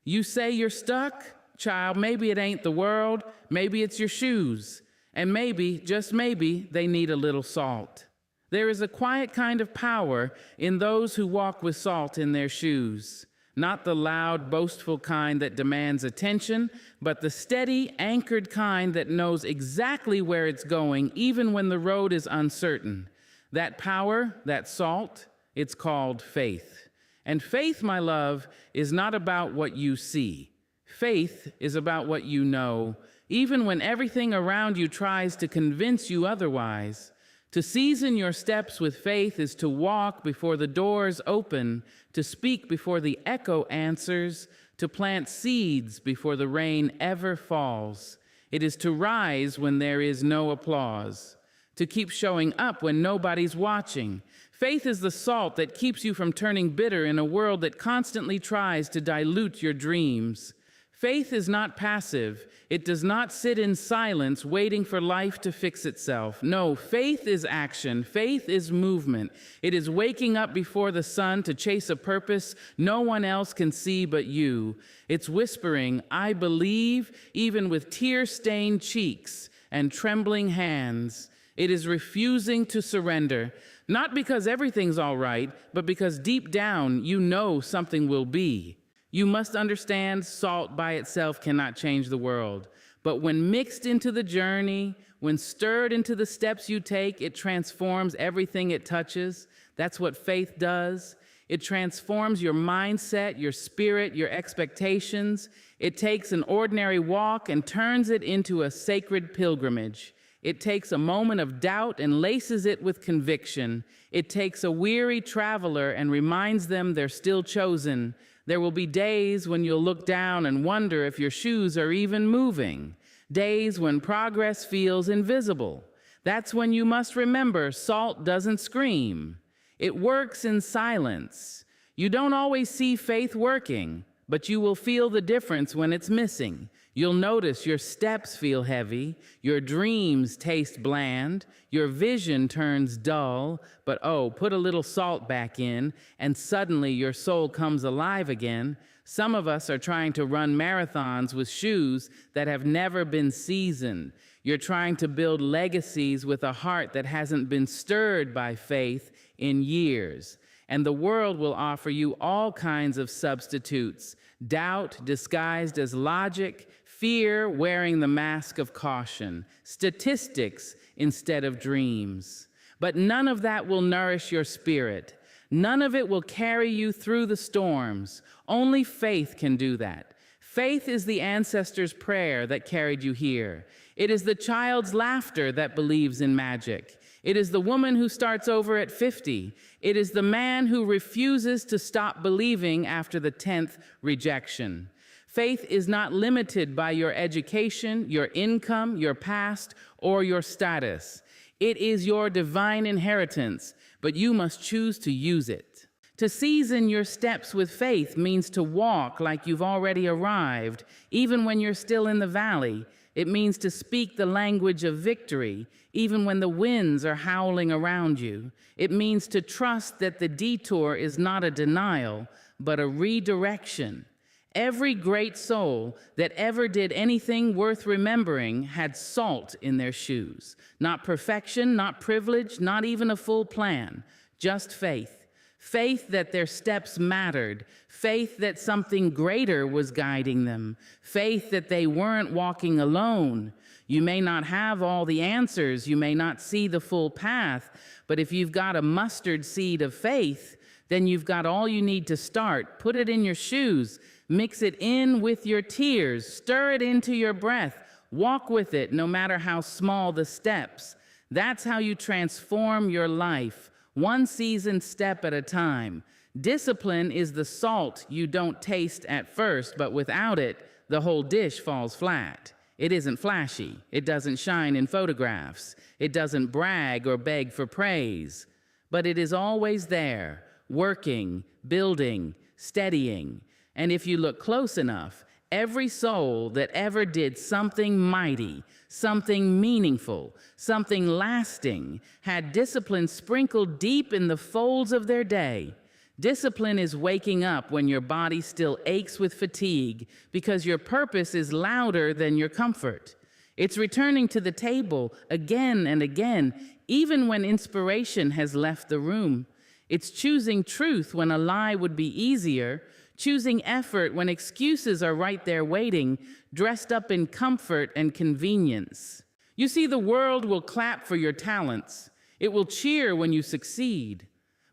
You say you're stuck? Child, maybe it ain't the world, maybe it's your shoes. And maybe, just maybe, they need a little salt. There is a quiet kind of power in those who walk with salt in their shoes. Not the loud, boastful kind that demands attention, but the steady, anchored kind that knows exactly where it's going, even when the road is uncertain. That power, that salt, it's called faith. And faith, my love, is not about what you see. Faith is about what you know, even when everything around you tries to convince you otherwise. To season your steps with faith is to walk before the doors open, to speak before the echo answers, to plant seeds before the rain ever falls. It is to rise when there is no applause, to keep showing up when nobody's watching. Faith is the salt that keeps you from turning bitter in a world that constantly tries to dilute your dreams. Faith is not passive. It does not sit in silence waiting for life to fix itself. No, faith is action. Faith is movement. It is waking up before the sun to chase a purpose no one else can see but you. It's whispering, I believe, even with tear-stained cheeks and trembling hands. It is refusing to surrender, not because everything's all right, but because deep down you know something will be. You must understand salt by itself cannot change the world. But when mixed into the journey, when stirred into the steps you take, it transforms everything it touches. That's what faith does. It transforms your mindset, your spirit, your expectations. It takes an ordinary walk and turns it into a sacred pilgrimage. It takes a moment of doubt and laces it with conviction. It takes a weary traveler and reminds them they're still chosen. There will be days when you'll look down and wonder if your shoes are even moving. Days when progress feels invisible. That's when you must remember salt doesn't scream. It works in silence. You don't always see faith working, but you will feel the difference when it's missing. You'll notice your steps feel heavy, your dreams taste bland, your vision turns dull, but oh, put a little salt back in, and suddenly your soul comes alive again. Some of us are trying to run marathons with shoes that have never been seasoned. You're trying to build legacies with a heart that hasn't been stirred by faith in years. And the world will offer you all kinds of substitutes. Doubt disguised as logic, fear wearing the mask of caution, statistics instead of dreams. But none of that will nourish your spirit. None of it will carry you through the storms. Only faith can do that. Faith is the ancestor's prayer that carried you here. It is the child's laughter that believes in magic. It is the woman who starts over at 50. It is the man who refuses to stop believing after the 10th rejection. Faith is not limited by your education, your income, your past, or your status. It is your divine inheritance, but you must choose to use it. To season your steps with faith means to walk like you've already arrived, even when you're still in the valley. It means to speak the language of victory, even when the winds are howling around you. It means to trust that the detour is not a denial, but a redirection. Every great soul that ever did anything worth remembering had salt in their shoes. Not perfection, not privilege, not even a full plan, just faith. Faith that their steps mattered. Faith that something greater was guiding them. Faith that they weren't walking alone. You may not have all the answers, you may not see the full path, but if you've got a mustard seed of faith, then you've got all you need to start. Put it in your shoes. Mix it in with your tears. Stir it into your breath. Walk with it, no matter how small the steps. That's how you transform your life, one seasoned step at a time. Discipline is the salt you don't taste at first, but without it, the whole dish falls flat. It isn't flashy. It doesn't shine in photographs. It doesn't brag or beg for praise. But it is always there, working, building, steadying. And if you look close enough, every soul that ever did something mighty, something meaningful, something lasting, had discipline sprinkled deep in the folds of their day. Discipline is waking up when your body still aches with fatigue because your purpose is louder than your comfort. It's returning to the table again and again, even when inspiration has left the room. It's choosing truth when a lie would be easier, choosing effort when excuses are right there waiting, dressed up in comfort and convenience. You see, the world will clap for your talents. It will cheer when you succeed.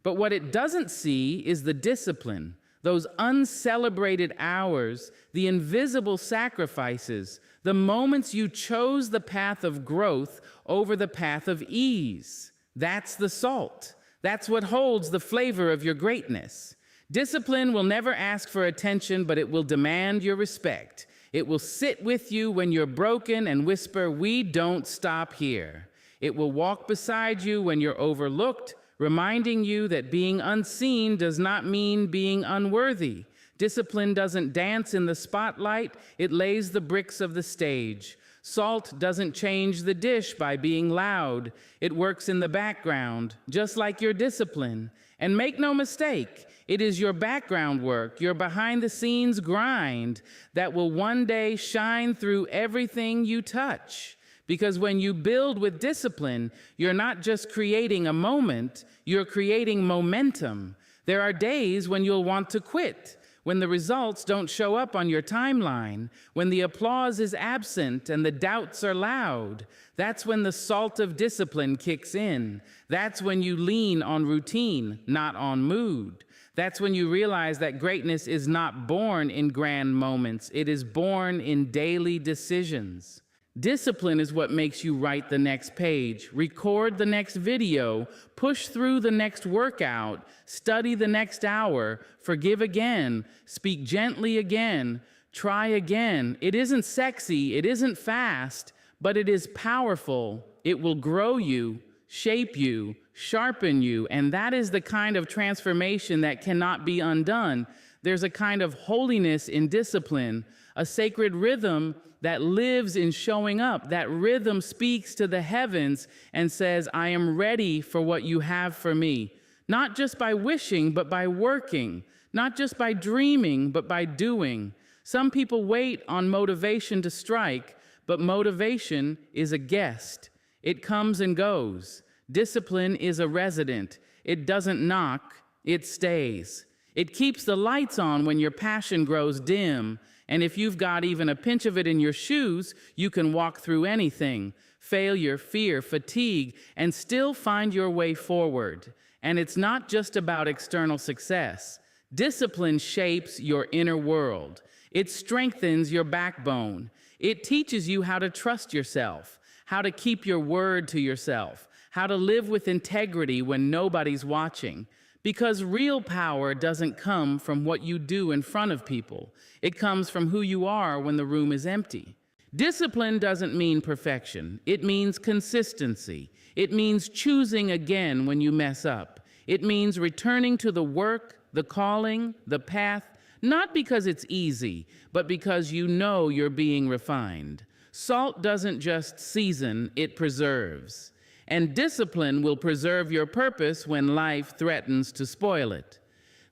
But what it doesn't see is the discipline, those uncelebrated hours, the invisible sacrifices, the moments you chose the path of growth over the path of ease. That's the salt. That's what holds the flavor of your greatness. Discipline will never ask for attention, but it will demand your respect. It will sit with you when you're broken and whisper, "We don't stop here." It will walk beside you when you're overlooked, reminding you that being unseen does not mean being unworthy. Discipline doesn't dance in the spotlight, it lays the bricks of the stage. Salt doesn't change the dish by being loud. It works in the background, just like your discipline. And make no mistake, it is your background work, your behind-the-scenes grind, that will one day shine through everything you touch. Because when you build with discipline, you're not just creating a moment, you're creating momentum. There are days when you'll want to quit, when the results don't show up on your timeline, when the applause is absent and the doubts are loud. That's when the salt of discipline kicks in. That's when you lean on routine, not on mood. That's when you realize that greatness is not born in grand moments, it is born in daily decisions. Discipline is what makes you write the next page, record the next video, push through the next workout, study the next hour, forgive again, speak gently again, try again. It isn't sexy, it isn't fast, but it is powerful. It will grow you, shape you, sharpen you, and that is the kind of transformation that cannot be undone. There's a kind of holiness in discipline, a sacred rhythm that lives in showing up. That rhythm speaks to the heavens and says, "I am ready for what you have for me." Not just by wishing, but by working. Not just by dreaming, but by doing. Some people wait on motivation to strike, but motivation is a guest. It comes and goes. Discipline is a resident. It doesn't knock, it stays. It keeps the lights on when your passion grows dim. And if you've got even a pinch of it in your shoes, you can walk through anything, failure, fear, fatigue, and still find your way forward. And it's not just about external success. Discipline shapes your inner world. It strengthens your backbone. It teaches you how to trust yourself, how to keep your word to yourself, how to live with integrity when nobody's watching. Because real power doesn't come from what you do in front of people. It comes from who you are when the room is empty. Discipline doesn't mean perfection. It means consistency. It means choosing again when you mess up. It means returning to the work, the calling, the path, not because it's easy, but because you know you're being refined. Salt doesn't just season, it preserves. And discipline will preserve your purpose when life threatens to spoil it.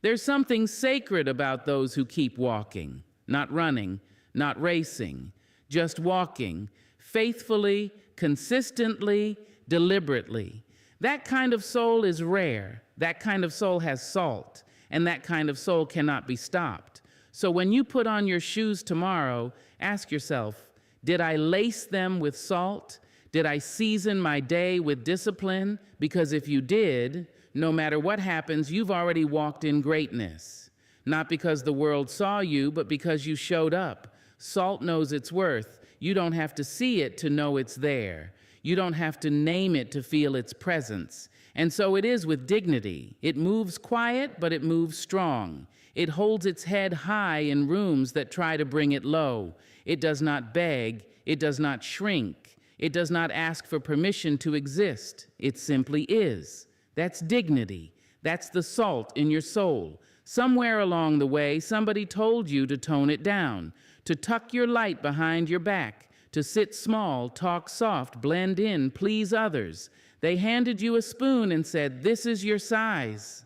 There's something sacred about those who keep walking, not running, not racing, just walking, faithfully, consistently, deliberately. That kind of soul is rare. That kind of soul has salt, and that kind of soul cannot be stopped. So when you put on your shoes tomorrow, ask yourself, did I lace them with salt? Did I season my day with discipline? Because if you did, no matter what happens, you've already walked in greatness. Not because the world saw you, but because you showed up. Salt knows its worth. You don't have to see it to know it's there. You don't have to name it to feel its presence. And so it is with dignity. It moves quiet, but it moves strong. It holds its head high in rooms that try to bring it low. It does not beg. It does not shrink. It does not ask for permission to exist. It simply is. That's dignity. That's the salt in your soul. Somewhere along the way, somebody told you to tone it down, to tuck your light behind your back, to sit small, talk soft, blend in, please others. They handed you a spoon and said, "This is your size."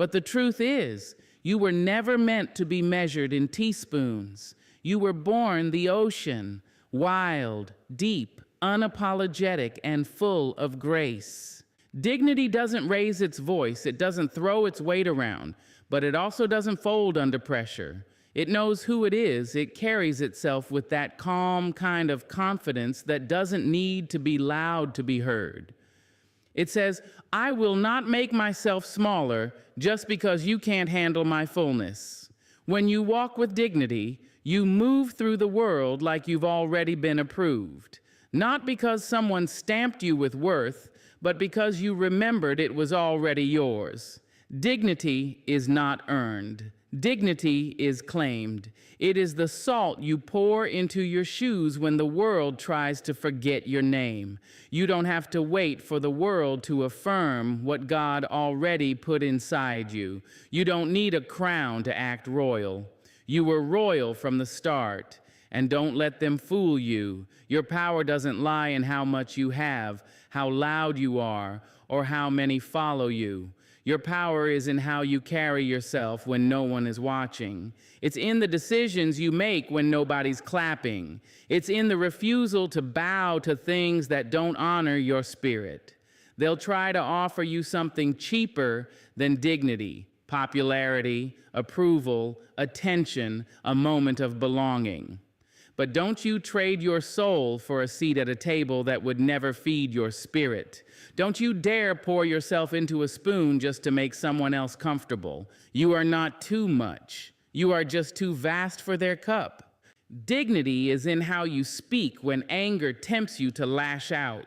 But the truth is, you were never meant to be measured in teaspoons. You were born the ocean, wild, deep, unapologetic, and full of grace. Dignity doesn't raise its voice, it doesn't throw its weight around, but it also doesn't fold under pressure. It knows who it is, it carries itself with that calm kind of confidence that doesn't need to be loud to be heard. It says, I will not make myself smaller just because you can't handle my fullness. When you walk with dignity, you move through the world like you've already been approved, not because someone stamped you with worth, but because you remembered it was already yours. Dignity is not earned. Dignity is claimed. It is the salt you pour into your shoes when the world tries to forget your name. You don't have to wait for the world to affirm what God already put inside you. You don't need a crown to act royal. You were royal from the start. And don't let them fool you. Your power doesn't lie in how much you have, how loud you are, or how many follow you. Your power is in how you carry yourself when no one is watching. It's in the decisions you make when nobody's clapping. It's in the refusal to bow to things that don't honor your spirit. They'll try to offer you something cheaper than dignity, popularity, approval, attention, a moment of belonging. But don't you trade your soul for a seat at a table that would never feed your spirit. Don't you dare pour yourself into a spoon just to make someone else comfortable. You are not too much. You are just too vast for their cup. Dignity is in how you speak when anger tempts you to lash out.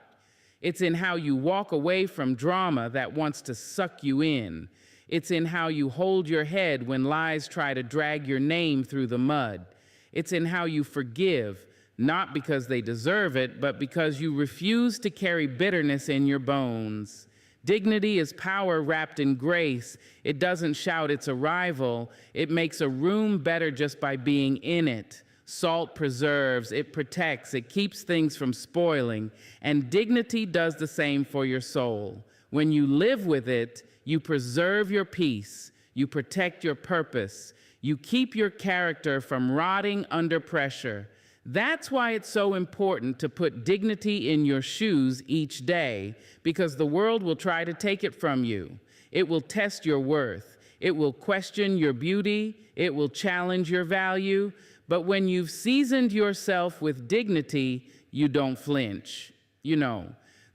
It's in how you walk away from drama that wants to suck you in. It's in how you hold your head when lies try to drag your name through the mud. It's in how you forgive, not because they deserve it, but because you refuse to carry bitterness in your bones. Dignity is power wrapped in grace. It doesn't shout its arrival. It makes a room better just by being in it. Salt preserves, it protects, it keeps things from spoiling, and dignity does the same for your soul. When you live with it, you preserve your peace, you protect your purpose, you keep your character from rotting under pressure. That's why it's so important to put dignity in your shoes each day, because the world will try to take it from you. It will test your worth. It will question your beauty. It will challenge your value. But when you've seasoned yourself with dignity, you don't flinch. You know,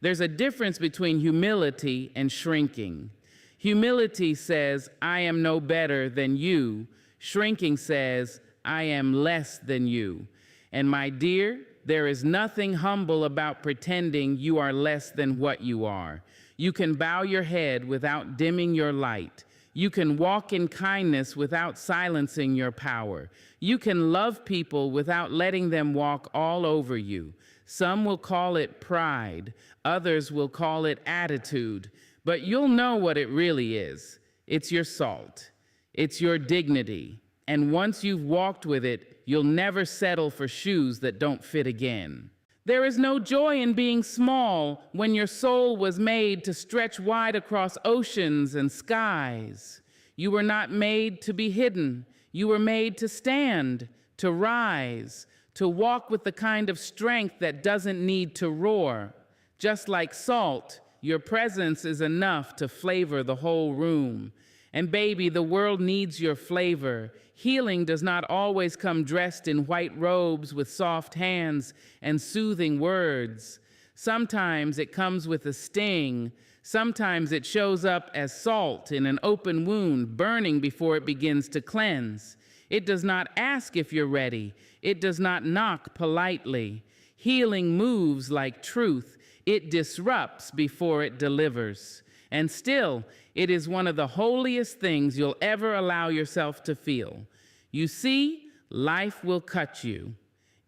there's a difference between humility and shrinking. Humility says, I am no better than you. Shrinking says, I am less than you. And my dear, there is nothing humble about pretending you are less than what you are. You can bow your head without dimming your light. You can walk in kindness without silencing your power. You can love people without letting them walk all over you. Some will call it pride. Others will call it attitude. But you'll know what it really is. It's your salt. It's your dignity. And once you've walked with it, you'll never settle for shoes that don't fit again. There is no joy in being small when your soul was made to stretch wide across oceans and skies. You were not made to be hidden. You were made to stand, to rise, to walk with the kind of strength that doesn't need to roar. Just like salt, your presence is enough to flavor the whole room. And baby, the world needs your flavor. Healing does not always come dressed in white robes with soft hands and soothing words. Sometimes it comes with a sting. Sometimes it shows up as salt in an open wound, burning before it begins to cleanse. It does not ask if you're ready. It does not knock politely. Healing moves like truth. It disrupts before it delivers. And still, it is one of the holiest things you'll ever allow yourself to feel. You see, life will cut you.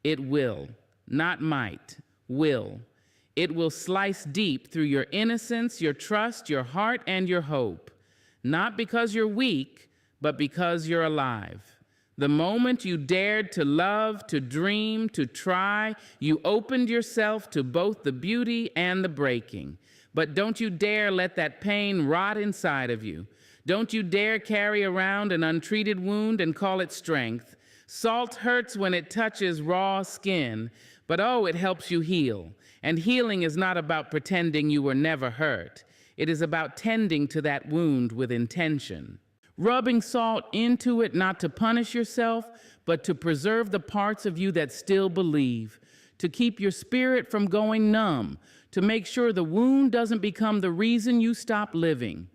It will, not might, will. It will slice deep through your innocence, your trust, your heart, and your hope. Not because you're weak, but because you're alive. The moment you dared to love, to dream, to try, you opened yourself to both the beauty and the breaking. But don't you dare let that pain rot inside of you. Don't you dare carry around an untreated wound and call it strength. Salt hurts when it touches raw skin, but oh, it helps you heal. And healing is not about pretending you were never hurt. It is about tending to that wound with intention. Rubbing salt into it not to punish yourself, but to preserve the parts of you that still believe, to keep your spirit from going numb, to make sure the wound doesn't become the reason you stop living.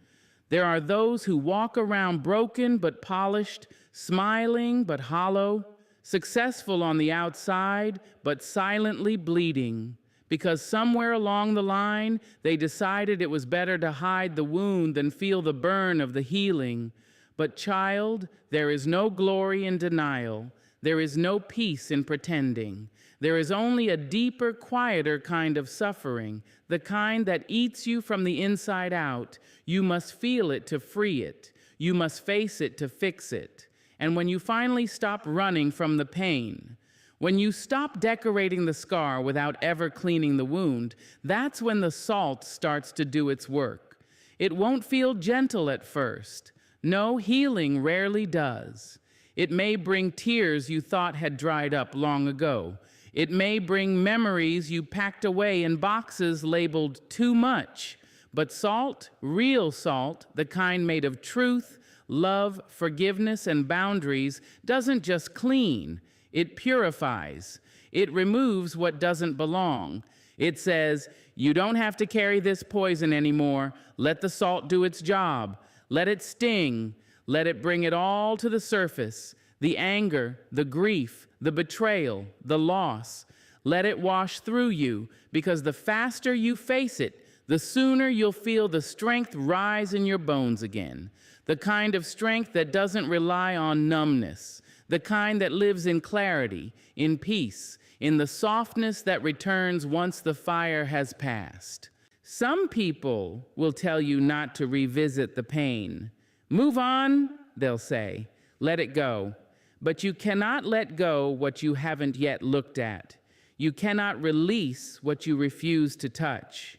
There are those who walk around broken but polished, smiling but hollow, successful on the outside but silently bleeding, because somewhere along the line they decided it was better to hide the wound than feel the burn of the healing. But child, there is no glory in denial. There is no peace in pretending. There is only a deeper, quieter kind of suffering, the kind that eats you from the inside out. You must feel it to free it. You must face it to fix it. And when you finally stop running from the pain, when you stop decorating the scar without ever cleaning the wound, that's when the salt starts to do its work. It won't feel gentle at first. No, healing rarely does. It may bring tears you thought had dried up long ago. It may bring memories you packed away in boxes labeled too much. But salt, real salt, the kind made of truth, love, forgiveness, and boundaries, doesn't just clean. It purifies. It removes what doesn't belong. It says, you don't have to carry this poison anymore. Let the salt do its job. Let it sting. Let it bring it all to the surface. The anger, the grief, the betrayal, the loss. Let it wash through you, because the faster you face it, the sooner you'll feel the strength rise in your bones again. The kind of strength that doesn't rely on numbness. The kind that lives in clarity, in peace, in the softness that returns once the fire has passed. Some people will tell you not to revisit the pain. Move on, they'll say. Let it go. But you cannot let go what you haven't yet looked at. You cannot release what you refuse to touch.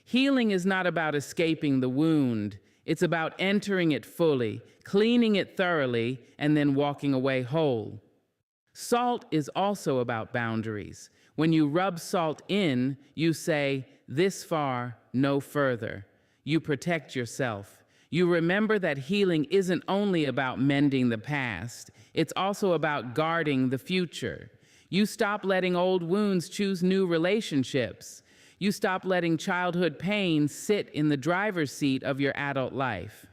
Healing is not about escaping the wound. It's about entering it fully, cleaning it thoroughly, and then walking away whole. Salt is also about boundaries. When you rub salt in, you say, this far, no further. You protect yourself. You remember that healing isn't only about mending the past, it's also about guarding the future. You stop letting old wounds choose new relationships. You stop letting childhood pain sit in the driver's seat of your adult life.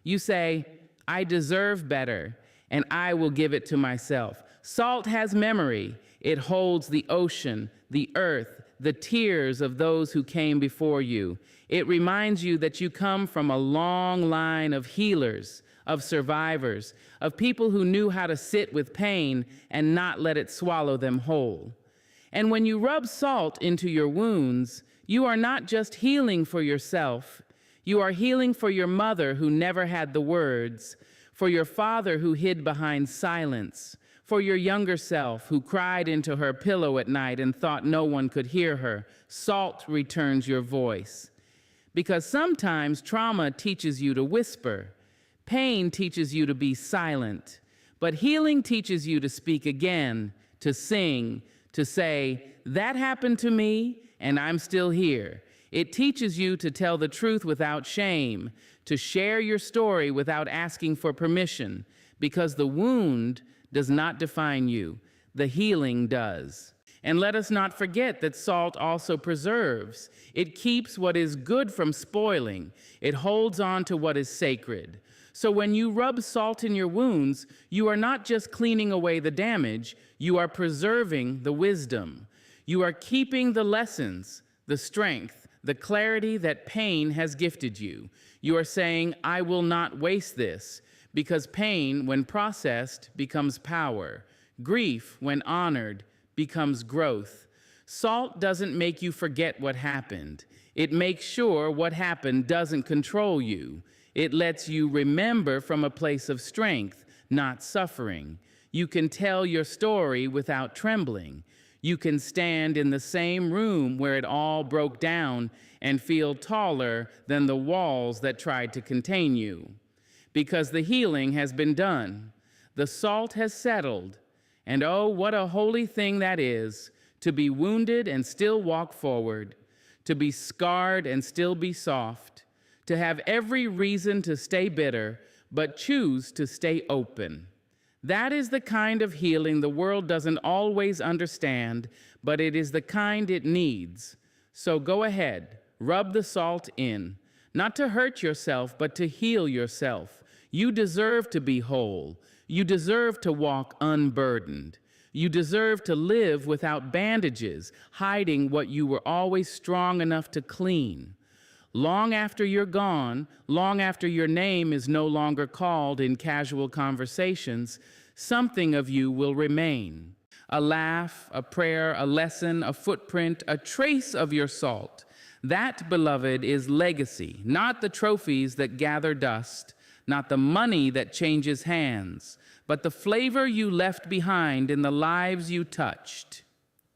You say, I deserve better, and I will give it to myself. Salt has memory. It holds the ocean, the earth, the tears of those who came before you. It reminds you that you come from a long line of healers, of survivors, of people who knew how to sit with pain and not let it swallow them whole. And when you rub salt into your wounds, you are not just healing for yourself. You are healing for your mother who never had the words, for your father who hid behind silence, for your younger self who cried into her pillow at night and thought no one could hear her. Salt returns your voice. Because sometimes trauma teaches you to whisper. Pain teaches you to be silent. But healing teaches you to speak again, to sing, to say, that happened to me, and I'm still here. It teaches you to tell the truth without shame, to share your story without asking for permission, because the wound does not define you. The healing does. And let us not forget that salt also preserves. It keeps what is good from spoiling. It holds on to what is sacred. So when you rub salt in your wounds, you are not just cleaning away the damage, you are preserving the wisdom. You are keeping the lessons, the strength, the clarity that pain has gifted you. You are saying, I will not waste this, because pain, when processed, becomes power. Grief, when honored, becomes growth. Salt doesn't make you forget what happened. It makes sure what happened doesn't control you. It lets you remember from a place of strength, not suffering. You can tell your story without trembling. You can stand in the same room where it all broke down and feel taller than the walls that tried to contain you. because the healing has been done. The salt has settled. And oh, what a holy thing that is, to be wounded and still walk forward, to be scarred and still be soft, to have every reason to stay bitter, but choose to stay open. That is the kind of healing the world doesn't always understand, but it is the kind it needs. So go ahead, rub the salt in, not to hurt yourself, but to heal yourself. You deserve to be whole. You deserve to walk unburdened. You deserve to live without bandages, hiding what you were always strong enough to clean. Long after you're gone, long after your name is no longer called in casual conversations, something of you will remain. A laugh, a prayer, a lesson, a footprint, a trace of your salt. That, beloved, is legacy, not the trophies that gather dust, not the money that changes hands, but the flavor you left behind in the lives you touched.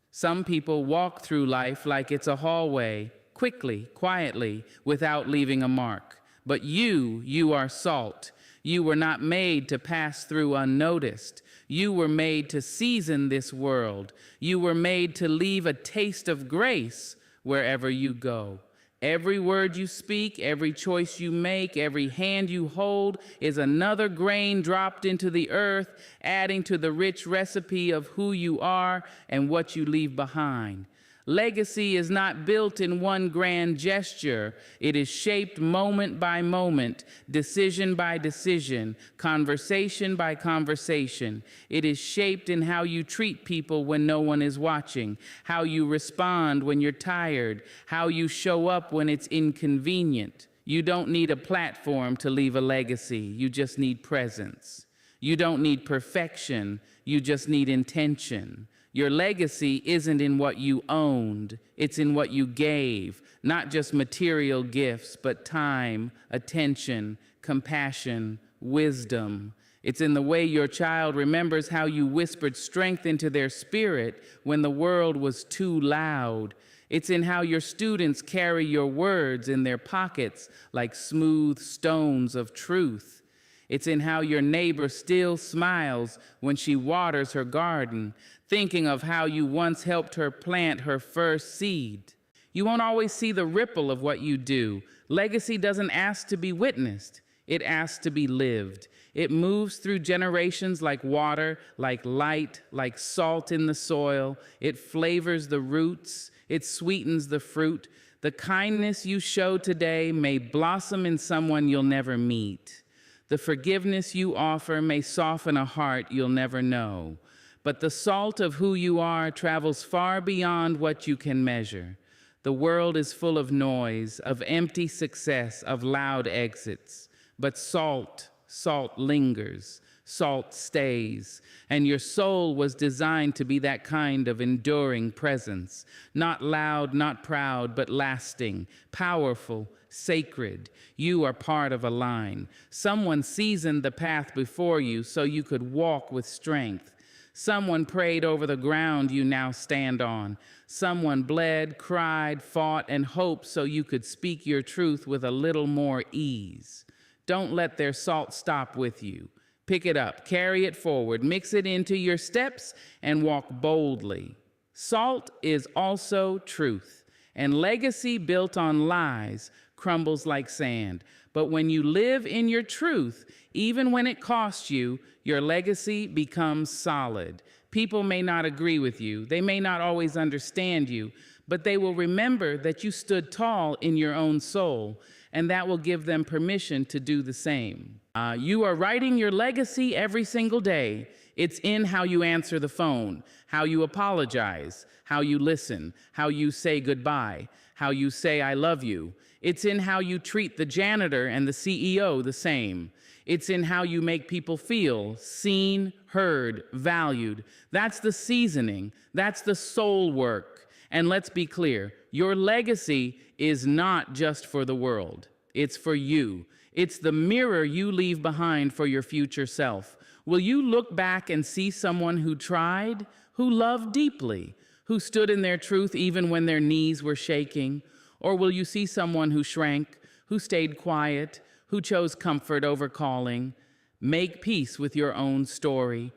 Some people walk through life like it's a hallway, quickly, quietly, without leaving a mark. But you are salt. You were not made to pass through unnoticed. You were made to season this world. You were made to leave a taste of grace wherever you go. Every word you speak, every choice you make, every hand you hold is another grain dropped into the earth, adding to the rich recipe of who you are and what you leave behind. Legacy is not built in one grand gesture. It is shaped moment by moment, decision by decision, conversation by conversation. It is shaped in how you treat people when no one is watching, how you respond when you're tired, how you show up when it's inconvenient. You don't need a platform to leave a legacy. You just need presence. You don't need perfection. You just need intention. Your legacy isn't in what you owned, it's in what you gave, not just material gifts, but time, attention, compassion, wisdom. It's in the way your child remembers how you whispered strength into their spirit when the world was too loud. It's in how your students carry your words in their pockets like smooth stones of truth. It's in how your neighbor still smiles when she waters her garden, thinking of how you once helped her plant her first seed. You won't always see the ripple of what you do. Legacy doesn't ask to be witnessed. It asks to be lived. It moves through generations like water, like light, like salt in the soil. It flavors the roots. It sweetens the fruit. The kindness you show today may blossom in someone you'll never meet. The forgiveness you offer may soften a heart you'll never know. But the salt of who you are travels far beyond what you can measure. The world is full of noise, of empty success, of loud exits. But salt lingers, salt stays, and your soul was designed to be that kind of enduring presence. Not loud, not proud, but lasting, powerful, sacred. You are part of a line. Someone seasoned the path before you so you could walk with strength. Someone prayed over the ground you now stand on. Someone bled, cried, fought, and hoped so you could speak your truth with a little more ease. Don't let their salt stop with you. Pick it up, carry it forward, mix it into your steps, and walk boldly. Salt is also truth, and legacy built on lies crumbles like sand. But when you live in your truth, even when it costs you, your legacy becomes solid. People may not agree with you. They may not always understand you, but they will remember that you stood tall in your own soul, and that will give them permission to do the same. You are writing your legacy every single day. It's in how you answer the phone, how you apologize, how you listen, how you say goodbye, how you say I love you. It's in how you treat the janitor and the CEO the same. It's in how you make people feel seen, heard, valued. That's the seasoning. That's the soul work. And let's be clear, your legacy is not just for the world. It's for you. It's the mirror you leave behind for your future self. Will you look back and see someone who tried, who loved deeply, who stood in their truth even when their knees were shaking? Or will you see someone who shrank, who stayed quiet, who chose comfort over calling. Make peace with your own story.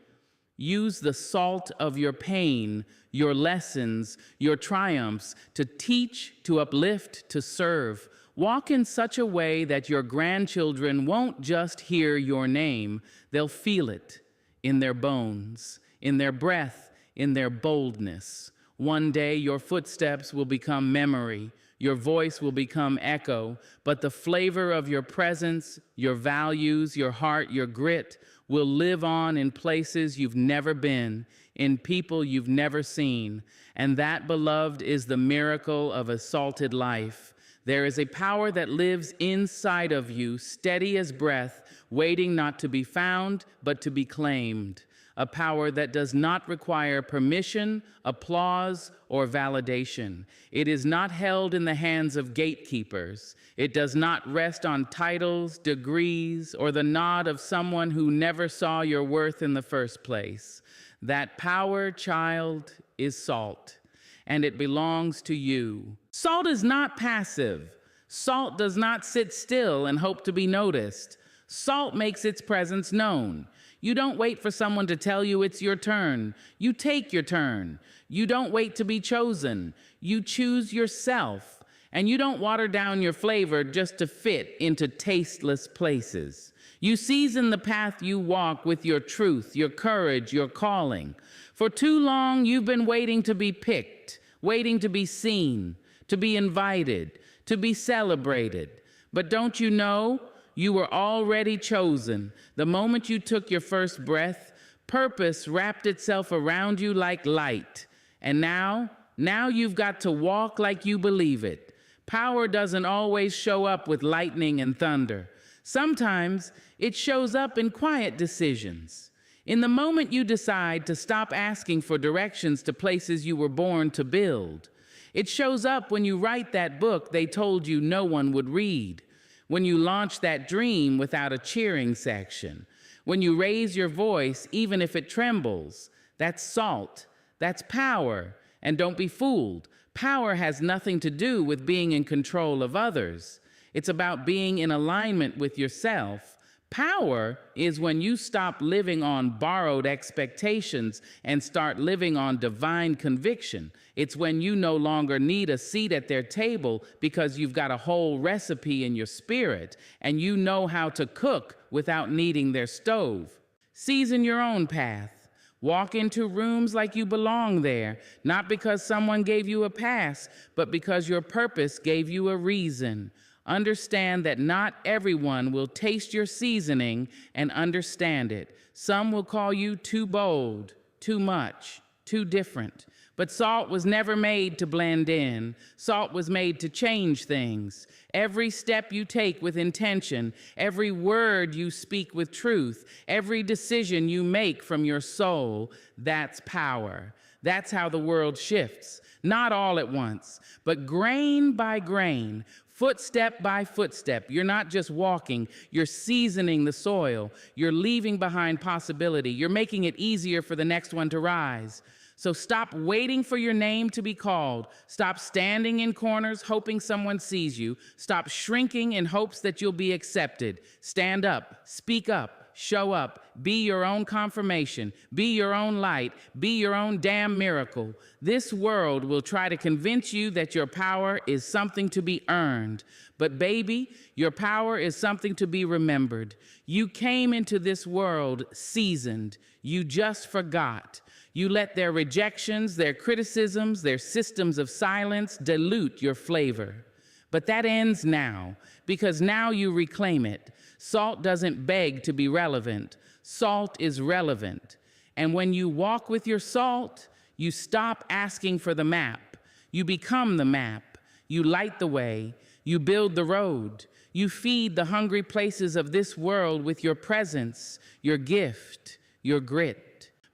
Use the salt of your pain, your lessons, your triumphs to teach, to uplift, to serve. Walk in such a way that your grandchildren won't just hear your name, they'll feel it in their bones, in their breath, in their boldness. One day your footsteps will become memory, your voice will become echo, but the flavor of your presence, your values, your heart, your grit will live on in places you've never been, in people you've never seen. And that, beloved, is the miracle of a salted life. There is a power that lives inside of you, steady as breath, waiting not to be found, but to be claimed. A power that does not require permission, applause, or validation. It is not held in the hands of gatekeepers. It does not rest on titles, degrees, or the nod of someone who never saw your worth in the first place. That power, child, is salt, and it belongs to you. Salt is not passive. Salt does not sit still and hope to be noticed. Salt makes its presence known. You don't wait for someone to tell you it's your turn. You take your turn. You don't wait to be chosen. You choose yourself. And you don't water down your flavor just to fit into tasteless places. You season the path you walk with your truth, your courage, your calling. For too long, you've been waiting to be picked, waiting to be seen, to be invited, to be celebrated. But don't you know? You were already chosen. The moment you took your first breath, purpose wrapped itself around you like light. And now you've got to walk like you believe it. Power doesn't always show up with lightning and thunder. Sometimes it shows up in quiet decisions. In the moment you decide to stop asking for directions to places you were born to build. It shows up when you write that book they told you no one would read. When you launch that dream without a cheering section, when you raise your voice even if it trembles, that's salt, that's power. And don't be fooled, power has nothing to do with being in control of others. It's about being in alignment with yourself. Power is when you stop living on borrowed expectations and start living on divine conviction. It's when you no longer need a seat at their table because you've got a whole recipe in your spirit and you know how to cook without needing their stove. Season your own path. Walk into rooms like you belong there, not because someone gave you a pass, but because your purpose gave you a reason. Understand that not everyone will taste your seasoning and understand it. Some will call you too bold, too much, too different. But salt was never made to blend in. Salt was made to change things. Every step you take with intention, every word you speak with truth, every decision you make from your soul, that's power. That's how the world shifts. Not all at once, but grain by grain, footstep by footstep. You're not just walking, you're seasoning the soil. You're leaving behind possibility. You're making it easier for the next one to rise. So stop waiting for your name to be called. Stop standing in corners hoping someone sees you. Stop shrinking in hopes that you'll be accepted. Stand up, speak up, show up, be your own confirmation, be your own light, be your own damn miracle. This world will try to convince you that your power is something to be earned. But baby, your power is something to be remembered. You came into this world seasoned. You just forgot. You let their rejections, their criticisms, their systems of silence dilute your flavor. But that ends now, because now you reclaim it. Salt doesn't beg to be relevant. Salt is relevant. And when you walk with your salt, you stop asking for the map. You become the map. You light the way. You build the road. You feed the hungry places of this world with your presence, your gift, your grit.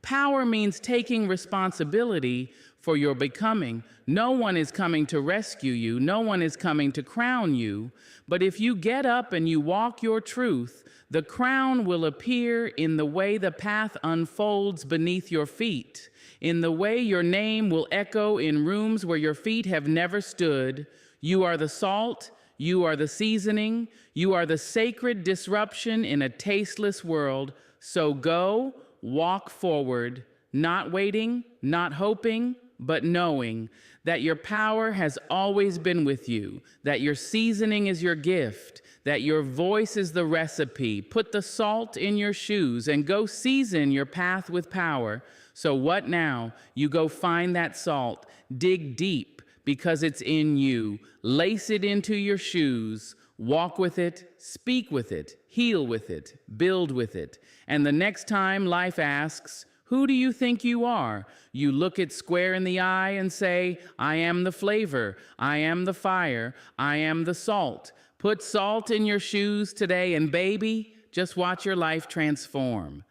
Power means taking responsibility for your becoming. No one is coming to rescue you. No one is coming to crown you. But if you get up and you walk your truth, the crown will appear in the way the path unfolds beneath your feet, in the way your name will echo in rooms where your feet have never stood. You are the salt. You are the seasoning. You are the sacred disruption in a tasteless world. So go, walk forward, not waiting, not hoping, but knowing that your power has always been with you, that your seasoning is your gift, that your voice is the recipe. Put the salt in your shoes and go season your path with power. So what now? You go find that salt, dig deep because it's in you, lace it into your shoes, walk with it, speak with it, heal with it, build with it. And the next time life asks, who do you think you are? You look it square in the eye and say, I am the flavor, I am the fire, I am the salt. Put salt in your shoes today and baby, just watch your life transform.